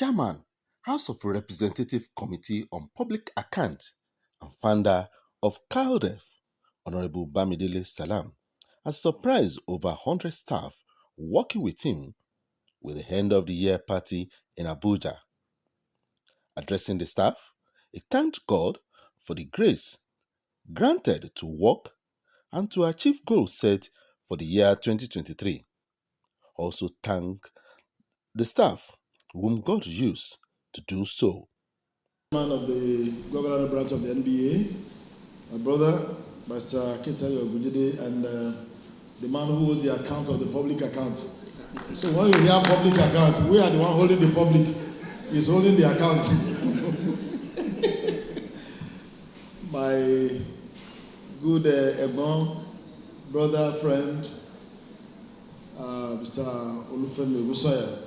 Chairman, House of Representative Committee on Public Accounts and founder of CALDEF, Honorable Bamidele Salam, has surprised over 100 staff working with him with the end of the year party in Abuja. Addressing the staff, he thanked God for the grace granted to work and to achieve goals set for the year 2023. Also thanked the staff whom God used to do so. Man of the governor branch of the NBA, my brother, Pastor Kitayo Ogujide, and the man who holds the account of the public account. So when you hear public account, we are the one holding the public. He's holding the account. My good Ebon, brother, friend, Mr. Olufemi Ogusoya,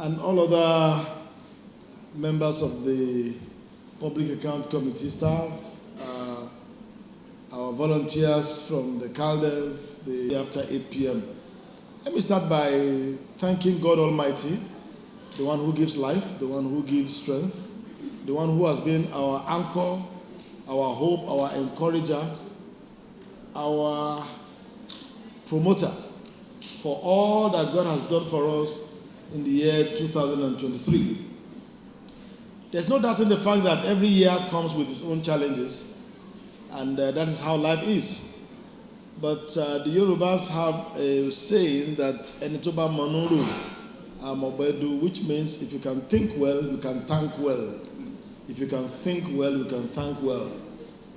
and all other members of the Public Account Committee staff, our volunteers from the CALDEF, after 8 p.m. Let me start by thanking God Almighty, the one who gives life, the one who gives strength, the one who has been our anchor, our hope, our encourager, our promoter for all that God has done for us in the year 2023. There's no doubt in the fact that every year comes with its own challenges, and that is how life is. But the Yorubas have a saying that Enitoba Manuru Amobedu, which means if you can think well, you can thank well. If you can think well, you can thank well.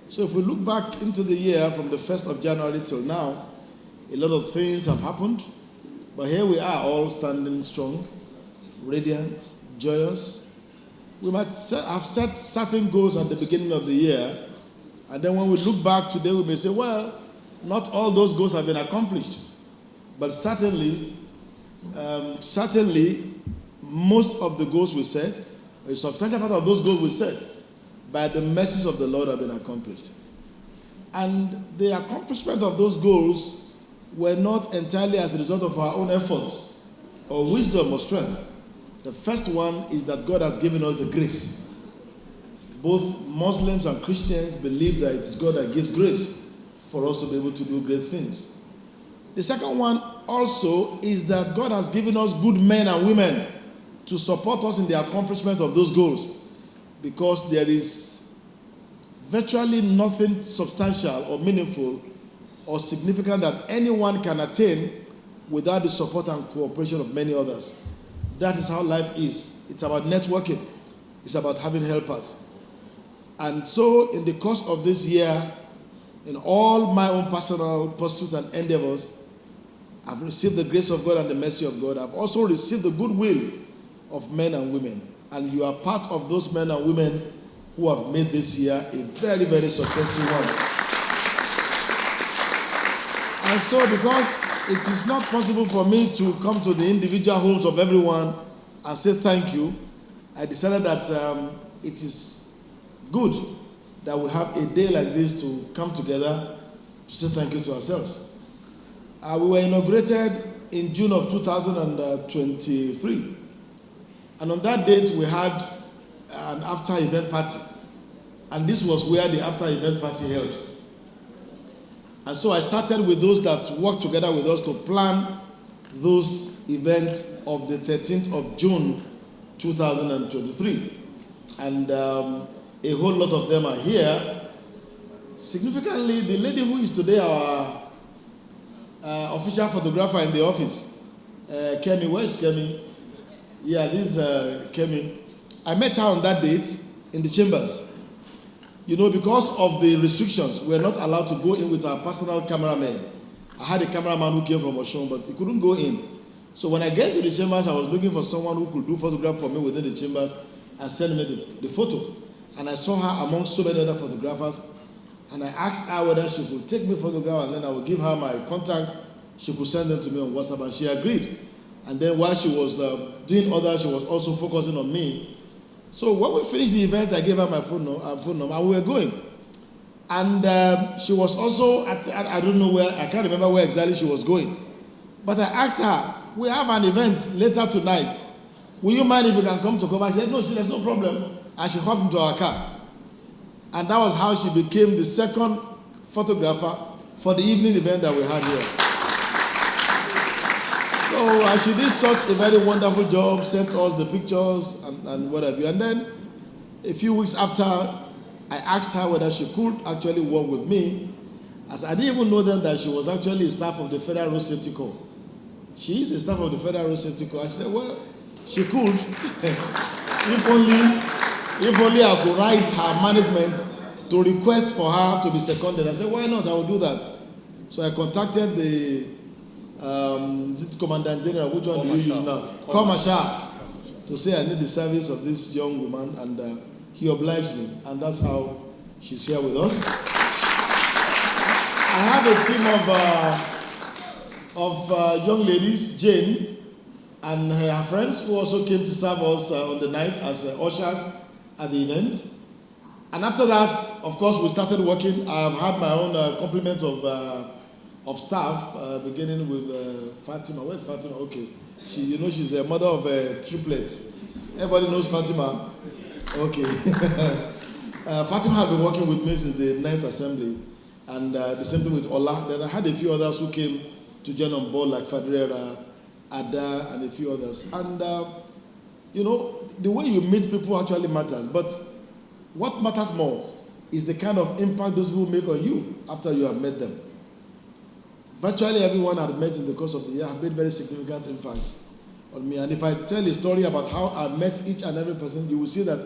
So if we look back into the year from the 1st of January till now, a lot of things have happened, but here we are all standing strong, radiant, joyous. We might have set certain goals at the beginning of the year, and then when we look back today, we may say, well, not all those goals have been accomplished. But certainly, most of the goals we set, a substantial part of those goals we set, by the mercies of the Lord have been accomplished. And the accomplishment of those goals were not entirely as a result of our own efforts or wisdom or strength. The first one is that God has given us the grace. Both Muslims and Christians believe that it is God that gives grace for us to be able to do great things. The second one also is that God has given us good men and women to support us in the accomplishment of those goals, because there is virtually nothing substantial or meaningful or significant that anyone can attain without the support and cooperation of many others. That is how life is. It's about networking. It's about having helpers. And so in the course of this year, in all my own personal pursuits and endeavors, I've received the grace of God and the mercy of God. I've also received the goodwill of men and women. And you are part of those men and women who have made this year a very, very successful one. And so because it is not possible for me to come to the individual homes of everyone and say thank you, I decided that it is good that we have a day like this to come together to say thank you to ourselves. We were inaugurated in June of 2023. And on that date, we had an after-event party. And this was where the after-event party held. And so I started with those that worked together with us to plan those events of the 13th of June 2023. And a whole lot of them are here. Significantly, the lady who is today our official photographer in the office, Kemi, where is Kemi? Yeah, this is Kemi. I met her on that date in the chambers. You know, because of the restrictions, we were not allowed to go in with our personal cameraman. I had a cameraman who came from Oshun, but he couldn't go in. So when I get to the chambers, I was looking for someone who could do photograph for me within the chambers and send me the photo. And I saw her among so many other photographers. And I asked her whether she could take me photograph, and then I would give her my contact. She could send them to me on WhatsApp, and she agreed. And then while she was doing others, she was also focusing on me. So when we finished the event, I gave her my phone number, and we were going. And she was also, I don't know where, I can't remember where exactly she was going. But I asked her, we have an event later tonight. will you mind if you can come to cover? I said, no, there's no problem. And she hopped into our car. And that was how she became the second photographer for the evening event that we had here. So she did such a very wonderful job, sent us the pictures and what have you. And then a few weeks after, I asked her whether she could actually work with me, as I didn't even know then that she was actually a staff of the Federal Road Safety Corps. She is a staff of the Federal Road Safety Corps. I said, well, she could. if only I could write her management to request for her to be seconded. I said, why not? I will do that. So I contacted the Commandant General, which one do you use now? Commercial, to say I need the service of this young woman, and he obliged me, and that's how she's here with us. I have a team of young ladies, Jane and her friends, who also came to serve us on the night as ushers at the event. And after that, of course, we started working. I've had my own complement of staff, beginning with Fatima. Where's Fatima? Okay. She's a mother of a triplet. Everybody knows Fatima. Okay. Fatima had been working with me since the 9th Assembly. And the same thing with Ola. Then I had a few others who came to join on board, like Fadrera, Ada, and a few others. And, the way you meet people actually matters. But what matters more is the kind of impact those people make on you after you have met them. Virtually everyone I've met in the course of the year have made very significant impact on me. And if I tell a story about how I met each and every person, you will see that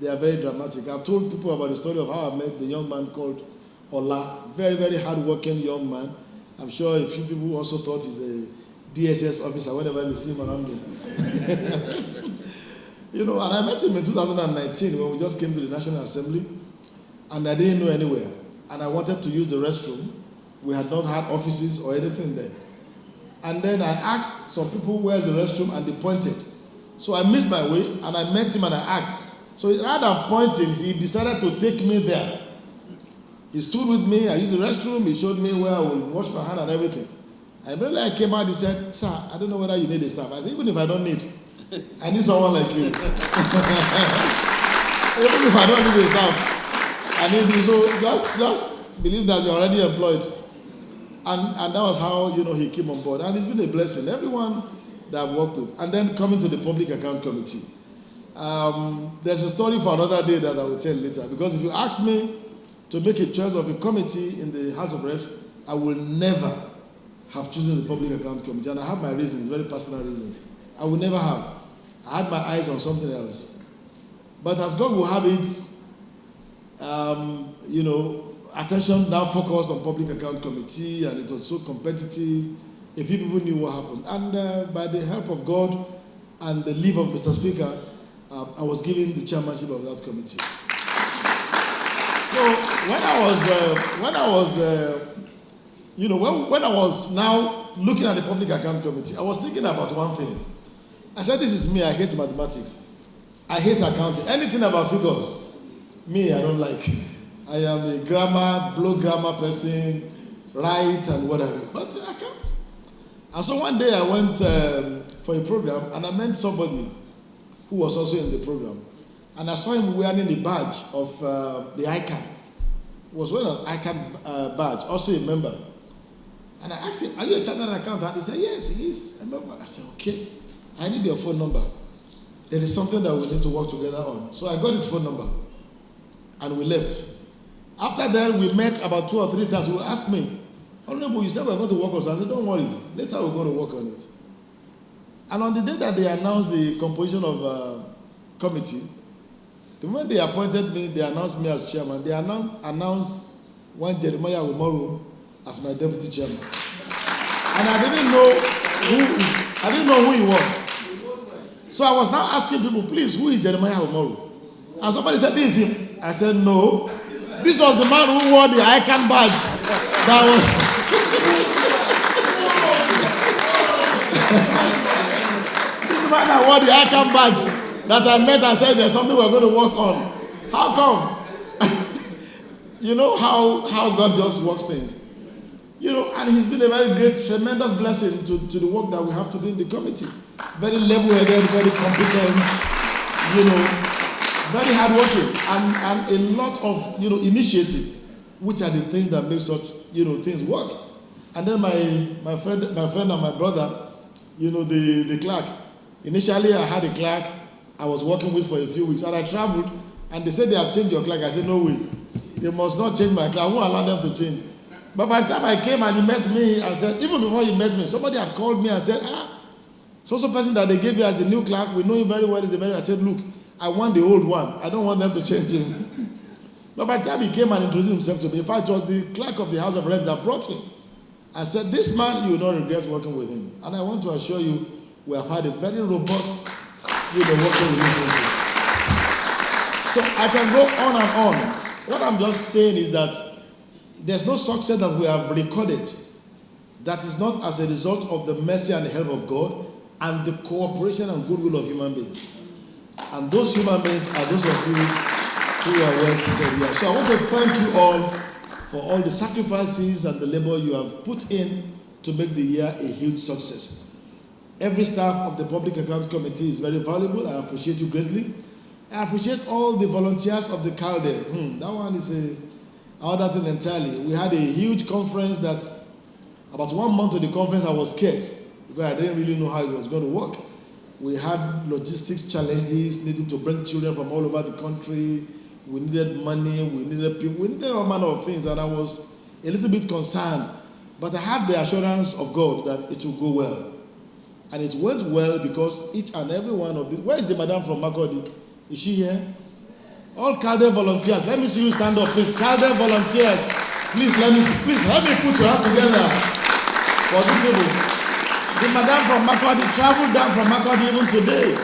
they are very dramatic. I've told people about the story of how I met the young man called Ola, very, very hard-working young man. I'm sure a few people also thought he's a DSS officer whenever they see him around him. And I met him in 2019 when we just came to the National Assembly, and I didn't know anywhere. And I wanted to use the restroom. We had not had offices or anything there. And then I asked some people, where's the restroom? And they pointed. So I missed my way, and I met him and I asked. So rather than pointing, he decided to take me there. He stood with me, I used the restroom, he showed me where I would wash my hand and everything. And when I came out, he said, sir, I don't know whether you need a staff. I said, even if I don't need, I need someone like you. Even if I don't need a staff, I need you. So just believe that you're already employed. And that was how, he came on board. And it's been a blessing. Everyone that I've worked with. And then coming to the Public Account Committee. There's a story for another day that I will tell later. Because if you ask me to make a choice of a committee in the House of Reps, I will never have chosen the Public Account Committee. And I have my reasons, very personal reasons. I will never have. I had my eyes on something else. But as God will have it, attention now focused on Public Account Committee, and it was so competitive. A few people knew what happened. And by the help of God and the leave of Mr. Speaker, I was given the chairmanship of that committee. So when I was now looking at the Public Account Committee, I was thinking about one thing. I said, this is me, I hate mathematics. I hate accounting. Anything about figures, me, I don't like. I am a blow grammar person, write and whatever, but I can't. And so one day I went for a program, and I met somebody who was also in the program. And I saw him wearing a badge of the ICANN. He was wearing an ICANN badge, also a member. And I asked him, are you a chartered accountant? He said, yes, he is a member. I said, okay, I need your phone number. There is something that we need to work together on. So I got his phone number, and we left. After that, we met about 2 or 3 times. He would ask me, Honorable, you said we're going to work on it. I said, don't worry, later we're going to work on it. And on the day that they announced the composition of committee, the moment they appointed me, they announced me as chairman. They announced one Jeremiah Umaru as my deputy chairman. And I didn't know who he was. So I was now asking people, please, who is Jeremiah Umaru? And somebody said, this is him. I said, no. This was the man who wore the ICANN badge. That was this is the man that wore the ICANN badge that I met and said there's something we're going to work on. How come? You know how God just works things. And he's been a very great, tremendous blessing to the work that we have to do in the committee. Very level-headed, very competent, very hardworking, and a lot of, initiative, which are the things that make such, things work. And then my friend and my brother, the clerk. Initially, I had a clerk I was working with for a few weeks, and I traveled, and they said they have changed your clerk. I said, no way. They must not change my clerk. I won't allow them to change. But by the time I came and he met me and said, even before he met me, somebody had called me and said, so person that they gave you as the new clerk, we know him very well. I said, look, I want the old one. I don't want them to change him. But by the time he came and introduced himself to me, in fact, it was the clerk of the House of Reps that brought him. I said, this man, you will not regret working with him. And I want to assure you, we have had a very robust, working relationship. So I can go on and on. What I'm just saying is that there's no success that we have recorded that is not as a result of the mercy and the help of God and the cooperation and goodwill of human beings. And those human beings are those of you who are well seated here. So I want to thank you all for all the sacrifices and the labor you have put in to make the year a huge success. Every staff of the Public Account Committee is very valuable. I appreciate you greatly. I appreciate all the volunteers of the CALDE. That one is another thing entirely. We had a huge conference that, about 1 month to the conference, I was scared because I didn't really know how it was going to work. We had logistics challenges, needing to bring children from all over the country. We needed money, we needed people, we needed all manner of things, and I was a little bit concerned. But I had the assurance of God that it will go well. And it went well because each and every one of the... Where is the madam from Makodi? Is she here? All CALDE volunteers, let me see you stand up, please. CALDE volunteers, please help me put your hands together for these people. The madam from Makodi traveled down from Makodi even today,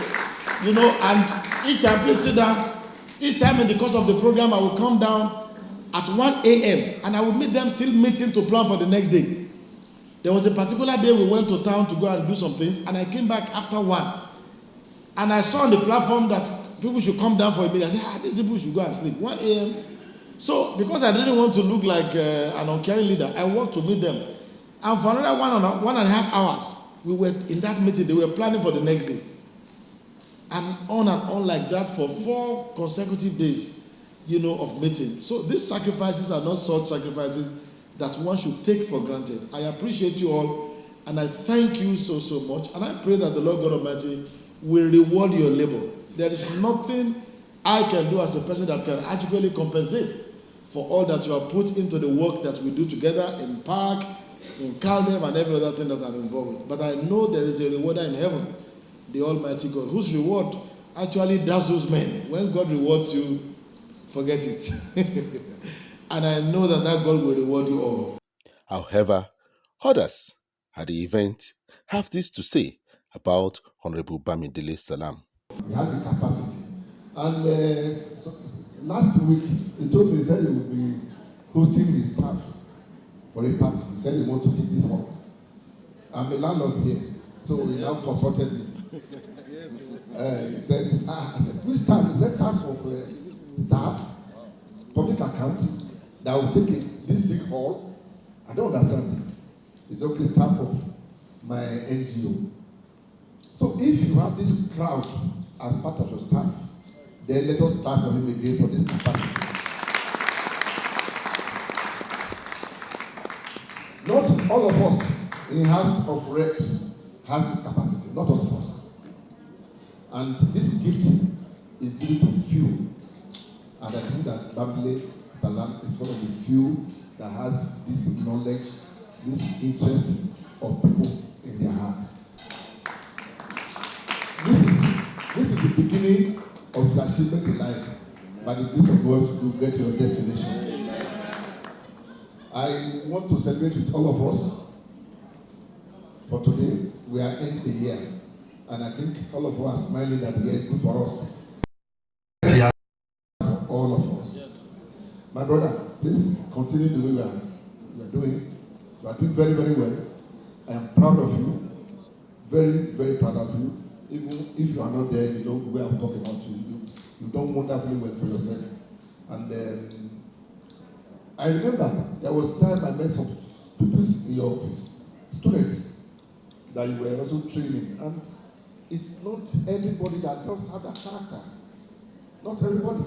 and each time, please sit down. Each time in the course of the program, I will come down at 1 a.m. and I will meet them still meeting to plan for the next day. There was a particular day we went to town to go and do some things, and I came back after 1. And I saw on the platform that people should come down for a meeting. I said, these people should go and sleep. 1 a.m. So, because I didn't want to look like an uncaring leader, I walked to meet them. And for another 1.5 hours, we were in that meeting. They were planning for the next day. And on like that for 4 consecutive days, of meeting. So these sacrifices are not such sacrifices that one should take for granted. I appreciate you all, and I thank you so, so much. And I pray that the Lord God Almighty will reward your labor. There is nothing I can do as a person that can adequately compensate for all that you have put into the work that we do together in Park, in CALDE, and every other thing that I'm involved with. But I know there is a rewarder in heaven, the Almighty God, whose reward actually dazzles men. When God rewards you, forget it. And I know that God will reward you all. However, others at the event have this to say about Honorable Bamidele Salam. He has the capacity. And last week, he told me, he said he would be hosting his staff for a party. He said he wants to take this one. I'm a landlord here, so he now consulted me. He said, I said, which staff? Is that staff of staff, public account, that will take this big hall? I don't understand. It's okay, staff of my NGO. So if you have this crowd as part of your staff, then let us start for him again for this capacity. Not all of us in the House of Reps has this capacity, not all of us. And this gift is given to few. And I think that Bamidele Salam is one of the few that has this knowledge, this interest of people in their hearts. This is the beginning of his achievement in life. By the grace of God, to get to your destination. I want to celebrate with all of us. For today, we are ending the year. And I think all of us are smiling that the year is good for us. For all of us. My brother, please continue the way we are doing. You are doing very, very well. I am proud of you. Very, very proud of you. Even if you are not there, you know the way I'm talking about you. You've done wonderfully well for yourself. And I remember there was time I met some people in your office, students that you were also training, and it's not everybody that just have that character. Not everybody.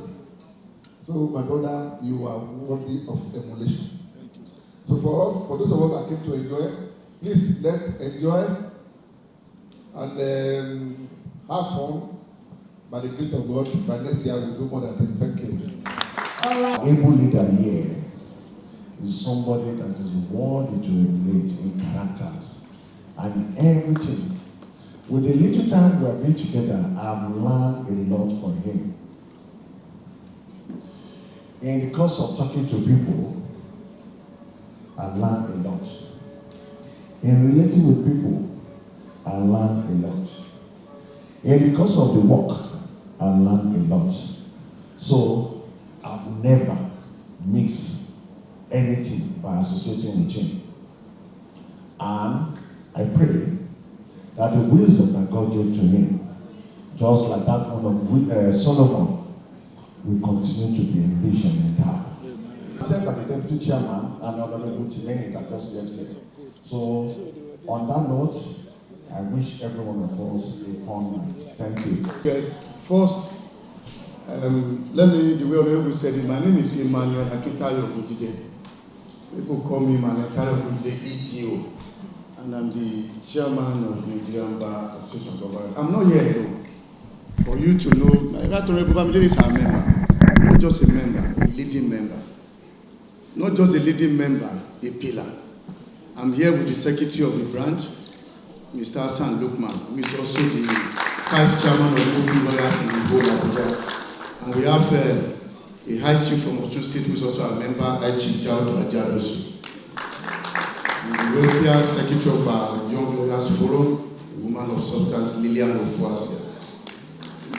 So, my brother, you are worthy of emulation. Thank you, sir. So, for those of us that came to enjoy, please let's enjoy and have fun. By the grace of God, by next year we'll do more than this. Thank you. Able leader here is somebody that is worthy to emulate in characters and in everything. With the little time we have been together, I've learned a lot from him. In the course of talking to people, I learned a lot. In relating with people, I learned a lot. In the course of the work, I learned a lot. So I've never mixed anything by associating with him. And I pray that the wisdom that God gave to him, just like that one of Solomon, will continue to be enriched and endowed. Said by the deputy chairman and Honorable Timeni that just left here. So, on that note, I wish every one of us a fun night. Thank you. Yes, first, let me, the way Honorable said it, my name is Emmanuel Akitayo Gujide. People call me Manetayo Gujide ETO, and I'm the chairman of Nigerian Bar Association of Bar. I'm not here alone. For you to know, Right Honorable Bamidele is our member, not just a member, a leading member. Not just a leading member, a pillar. I'm here with the secretary of the branch, Mr. Hassan Lukman, who is also the vice chairman of Muslim lawyers in the whole Abuja. And we have a high chief from Osun State, who is also a member, High Chief Jaudo Ajarosu. And the welfare secretary of our Young Lawyers Forum, a woman of substance, Lillian Ofuasia.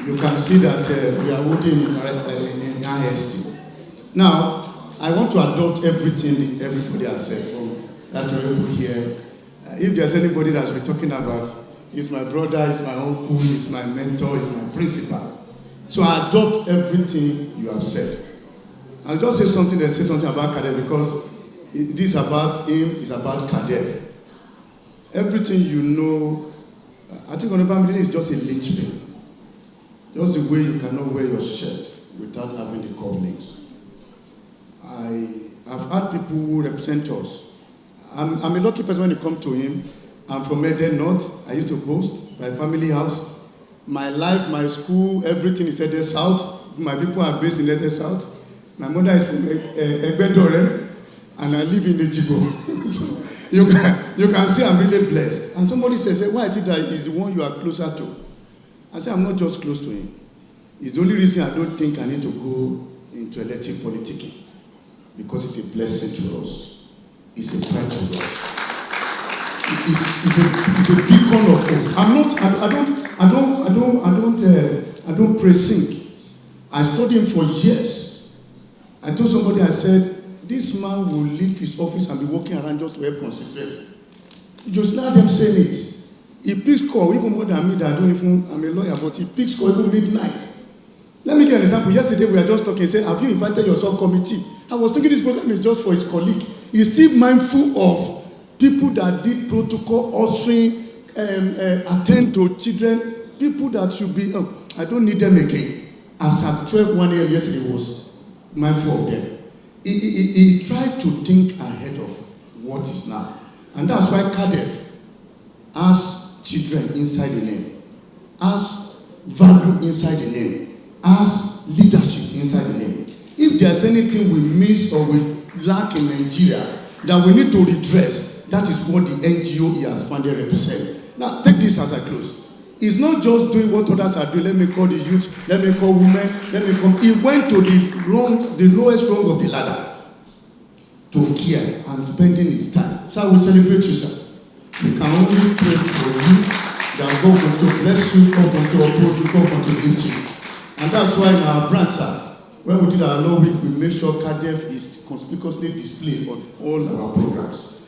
You can see that we are holding in our esteem. Now, I want to adopt everything everybody has said from that honorable here. If there's anybody that's been talking about, he's my brother, he's my uncle, he's my mentor, he's my principal. So I adopt everything you have said. I'll just say something about Kadev, because this is about him, it's about Kadev. Everything you know, I think Honorable Bamidele is just a linchpin. Just the way you cannot wear your shirt without having the couplings. I've had people who represent us. I'm a lucky person when it comes to him. I'm from Eden North. I used to boast my family house. My life, my school, everything is Eden South. My people are based in Eden South. My mother is from Egbedore, and I live in Ejibo. So you can see I'm really blessed. And somebody says, why is it that he's the one you are closer to? I say, I'm not just close to him. It's the only reason I don't think I need to go into elective politicking. Because it's a blessing to us. It's a pride to us. It's a beacon of hope. I don't pre-sink. I studied him for years. I told somebody, I said, this man will leave his office and be walking around just to help constituents. Just let them saying it. He picks call, even more than me, that I'm a lawyer, but he picks call even midnight. Let me give an example. Yesterday we were just talking, say, have you invited your subcommittee? I was thinking this program is just for his colleague. He's still mindful of people that did protocol, ushering, attend to children, people that should be, I don't need them again. As at 12 1 a.m. yesterday, he was mindful of them. He tried to think ahead of what is now. And that's why Kadev has children inside the name, has value inside the name, has leadership inside the name. If there's anything we miss or we lack in Nigeria that we need to redress, that is what the NGO he has founded represents. Now, take this as I close. He's not just doing what others are doing. Let me call the youth, let me call women, let me come. He went to the lowest rung of the ladder to care and spending his time. So I will celebrate you, sir. We can only pray for you that God will to bless you, God will to uphold you, God will to lift you. And that's why in our branch, sir, when we did our law week, we made sure Kadev is conspicuously displayed on all our programs.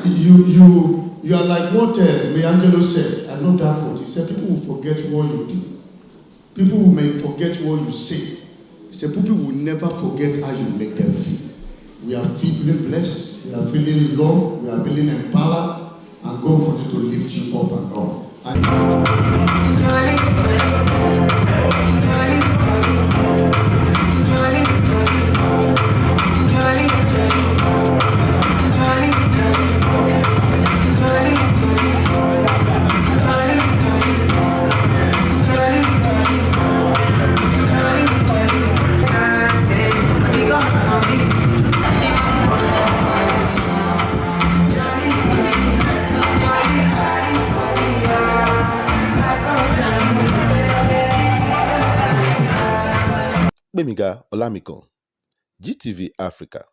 You are like what Mayangelo said. I love that quote. He said, people will forget what you do. People may forget what you say. He said, people will never forget how you make them feel. We are feeling blessed, we are feeling loved, we are feeling empowered, and God wants to lift you up and up. Bamidele Olamiko, GTV Africa.